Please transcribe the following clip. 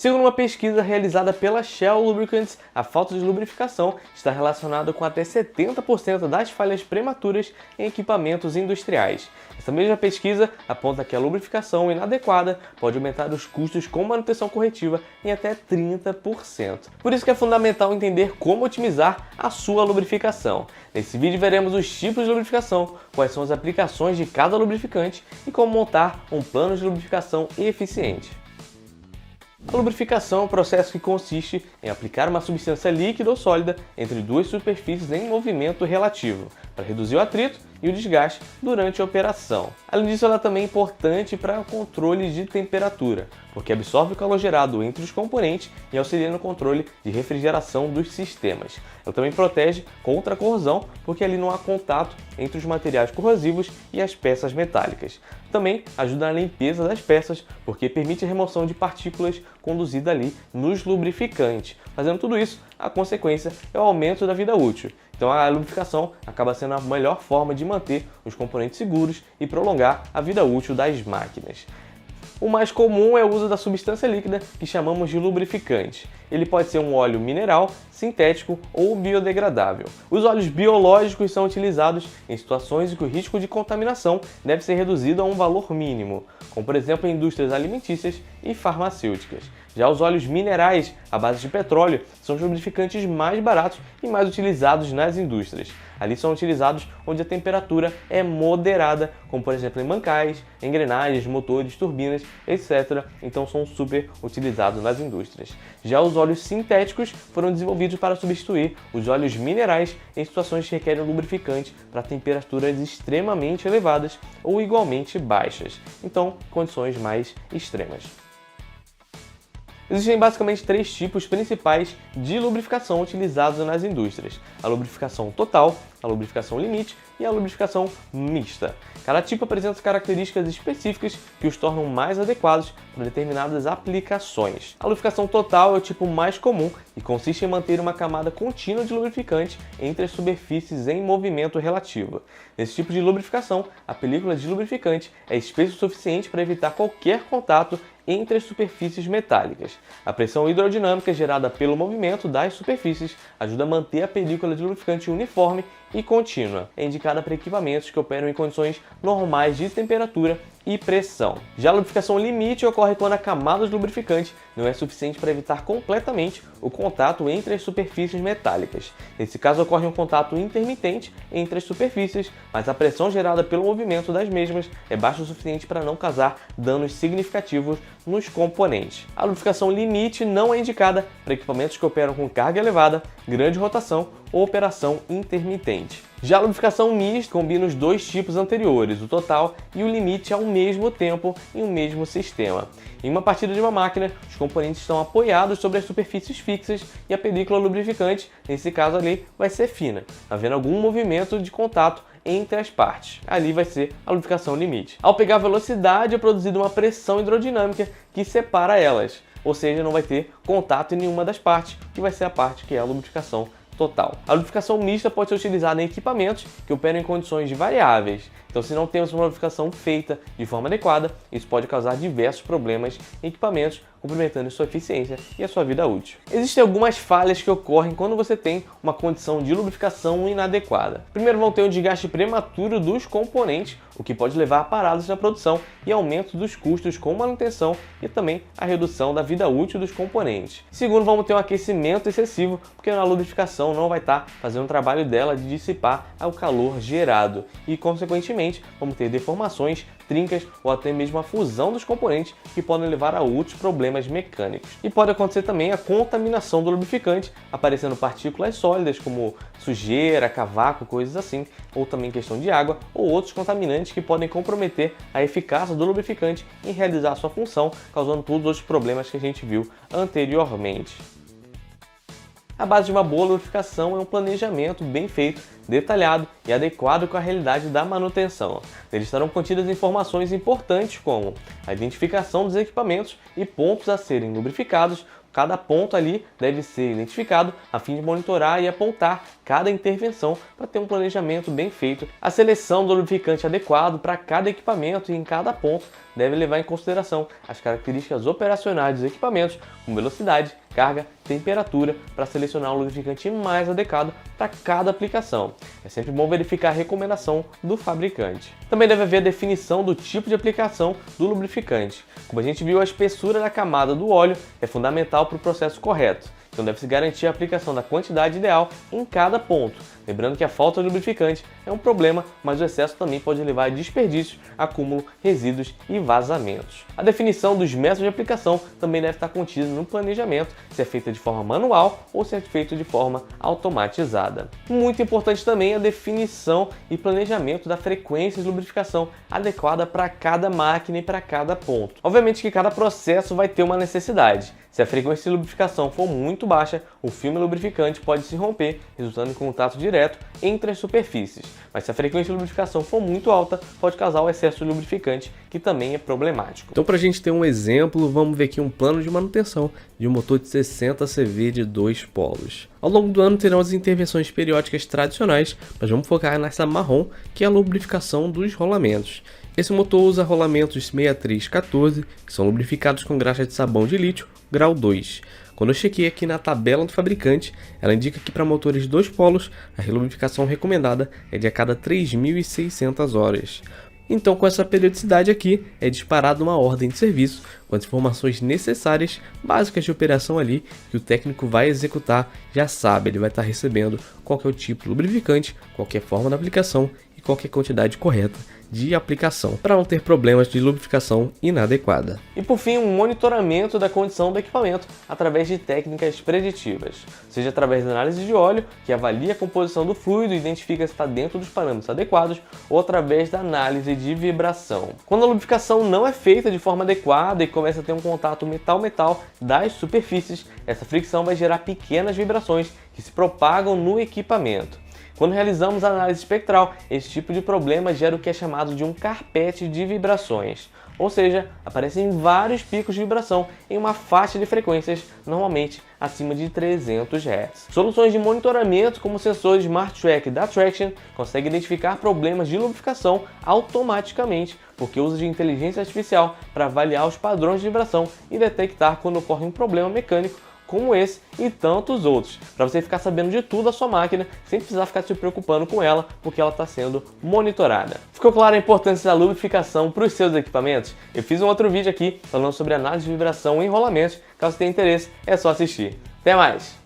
Segundo uma pesquisa realizada pela Shell Lubricants, a falta de lubrificação está relacionada com até 70% das falhas prematuras em equipamentos industriais. Essa mesma pesquisa aponta que a lubrificação inadequada pode aumentar os custos com manutenção corretiva em até 30%. Por isso que é fundamental entender como otimizar a sua lubrificação. Nesse vídeo veremos os tipos de lubrificação, quais são as aplicações de cada lubrificante e como montar um plano de lubrificação eficiente. A lubrificação é um processo que consiste em aplicar uma substância líquida ou sólida entre duas superfícies em movimento relativo, para reduzir o atrito e o desgaste durante a operação. Além disso, ela também é importante para o controle de temperatura, porque absorve o calor gerado entre os componentes e auxilia no controle de refrigeração dos sistemas. Ela também protege contra a corrosão, porque ali não há contato entre os materiais corrosivos e as peças metálicas. Também ajuda na limpeza das peças, porque permite a remoção de partículas conduzida ali nos lubrificantes. Fazendo tudo isso, a consequência é o aumento da vida útil. Então a lubrificação acaba sendo a melhor forma de manter os componentes seguros e prolongar a vida útil das máquinas. O mais comum é o uso da substância líquida, que chamamos de lubrificante. Ele pode ser um óleo mineral, sintético ou biodegradável. Os óleos biológicos são utilizados em situações em que o risco de contaminação deve ser reduzido a um valor mínimo, como por exemplo em indústrias alimentícias e farmacêuticas. Já os óleos minerais, à base de petróleo, são os lubrificantes mais baratos e mais utilizados nas indústrias. Ali são utilizados onde a temperatura é moderada, como por exemplo em bancais, engrenagens, motores, turbinas, etc. Então são super utilizados nas indústrias. Já os óleos sintéticos foram desenvolvidos para substituir os óleos minerais em situações que requerem lubrificante para temperaturas extremamente elevadas ou igualmente baixas. Então, condições mais extremas. Existem basicamente três tipos principais de lubrificação utilizados nas indústrias: a lubrificação total, a lubrificação limite e a lubrificação mista. Cada tipo apresenta características específicas que os tornam mais adequados para determinadas aplicações. A lubrificação total é o tipo mais comum e consiste em manter uma camada contínua de lubrificante entre as superfícies em movimento relativo. Nesse tipo de lubrificação, a película de lubrificante é espessa o suficiente para evitar qualquer contato entre as superfícies metálicas. A pressão hidrodinâmica gerada pelo movimento das superfícies ajuda a manter a película de lubrificante uniforme e contínua. É indicada para equipamentos que operam em condições normais de temperatura e pressão. Já a lubrificação limite ocorre quando a camada de lubrificante não é suficiente para evitar completamente o contato entre as superfícies metálicas. Nesse caso, ocorre um contato intermitente entre as superfícies, mas a pressão gerada pelo movimento das mesmas é baixa o suficiente para não causar danos significativos nos componentes. A lubrificação limite não é indicada para equipamentos que operam com carga elevada, grande rotação ou operação intermitente. Já a lubrificação mista combina os dois tipos anteriores, o total e o limite, ao mesmo tempo em um mesmo sistema. Em uma partida de uma máquina, os componentes estão apoiados sobre as superfícies fixas e a película lubrificante, nesse caso ali, vai ser fina, havendo algum movimento de contato entre as partes. Ali vai ser a lubrificação limite. Ao pegar velocidade, é produzida uma pressão hidrodinâmica que separa elas, ou seja, não vai ter contato em nenhuma das partes, que vai ser a parte que é a lubrificação total. A lubrificação mista pode ser utilizada em equipamentos que operam em condições variáveis. Então, se não temos uma lubrificação feita de forma adequada, isso pode causar diversos problemas em equipamentos, comprometendo sua eficiência e a sua vida útil. Existem algumas falhas que ocorrem quando você tem uma condição de lubrificação inadequada. Primeiro, vão ter um desgaste prematuro dos componentes, o que pode levar a paradas na produção e aumento dos custos com manutenção e também a redução da vida útil dos componentes. Segundo, vamos ter um aquecimento excessivo, porque a lubrificação não vai estar fazendo o trabalho dela de dissipar o calor gerado e, consequentemente, vamos ter deformações, trincas ou até mesmo a fusão dos componentes, que podem levar a outros problemas mecânicos. E pode acontecer também a contaminação do lubrificante, aparecendo partículas sólidas como sujeira, cavaco, coisas assim, ou também questão de água ou outros contaminantes que podem comprometer a eficácia do lubrificante em realizar a sua função, causando todos os outros problemas que a gente viu anteriormente. A base de uma boa lubrificação é um planejamento bem feito, detalhado e adequado com a realidade da manutenção. Neles estarão contidas informações importantes como a identificação dos equipamentos e pontos a serem lubrificados, Cada ponto ali deve ser identificado a fim de monitorar e apontar cada intervenção para ter um planejamento bem feito. A seleção do lubrificante adequado para cada equipamento e em cada ponto deve levar em consideração as características operacionais dos equipamentos, como velocidade, carga, temperatura, para selecionar o lubrificante mais adequado para cada aplicação. É sempre bom verificar a recomendação do fabricante. Também deve haver a definição do tipo de aplicação do lubrificante. Como a gente viu, a espessura da camada do óleo é fundamental para o processo correto. Então deve-se garantir a aplicação da quantidade ideal em cada ponto. Lembrando que a falta de lubrificante é um problema, mas o excesso também pode levar a desperdício, acúmulo, resíduos e vazamentos. A definição dos métodos de aplicação também deve estar contida no planejamento, se é feita de forma manual ou se é feita de forma automatizada. Muito importante também a definição e planejamento da frequência de lubrificação adequada para cada máquina e para cada ponto. Obviamente que cada processo vai ter uma necessidade. Se a frequência de lubrificação for muito baixa, o filme lubrificante pode se romper, resultando em contato direto entre as superfícies. Mas se a frequência de lubrificação for muito alta, pode causar o excesso de lubrificante, que também é problemático. Então, para a gente ter um exemplo, vamos ver aqui um plano de manutenção de um motor de 60 CV de 2 polos. Ao longo do ano terão as intervenções periódicas tradicionais, mas vamos focar nessa marrom, que é a lubrificação dos rolamentos. Esse motor usa rolamentos 6314, que são lubrificados com graxa de sabão de lítio, grau 2. Quando eu chequei aqui na tabela do fabricante, ela indica que para motores de 2 polos, a relubrificação recomendada é de a cada 3.600 horas. Então, com essa periodicidade aqui, é disparada uma ordem de serviço com as informações necessárias, básicas de operação ali, que o técnico vai executar, já sabe, ele vai estar recebendo qual que é o tipo de lubrificante, qualquer forma da aplicação e qualquer quantidade correta de aplicação, para não ter problemas de lubrificação inadequada. E por fim, um monitoramento da condição do equipamento através de técnicas preditivas, seja através da análise de óleo, que avalia a composição do fluido e identifica se está dentro dos parâmetros adequados, ou através da análise de vibração. Quando a lubrificação não é feita de forma adequada e começa a ter um contato metal-metal das superfícies, essa fricção vai gerar pequenas vibrações que se propagam no equipamento. Quando realizamos a análise espectral, esse tipo de problema gera o que é chamado de um carpete de vibrações, ou seja, aparecem vários picos de vibração em uma faixa de frequências, normalmente acima de 300 Hz. Soluções de monitoramento como sensores Smart Track da Traction conseguem identificar problemas de lubrificação automaticamente, porque usa de inteligência artificial para avaliar os padrões de vibração e detectar quando ocorre um problema mecânico como esse e tantos outros, para você ficar sabendo de tudo da sua máquina, sem precisar ficar se preocupando com ela, porque ela está sendo monitorada. Ficou clara a importância da lubrificação para os seus equipamentos? Eu fiz um outro vídeo aqui falando sobre análise de vibração em rolamentos, caso tenha interesse, é só assistir. Até mais!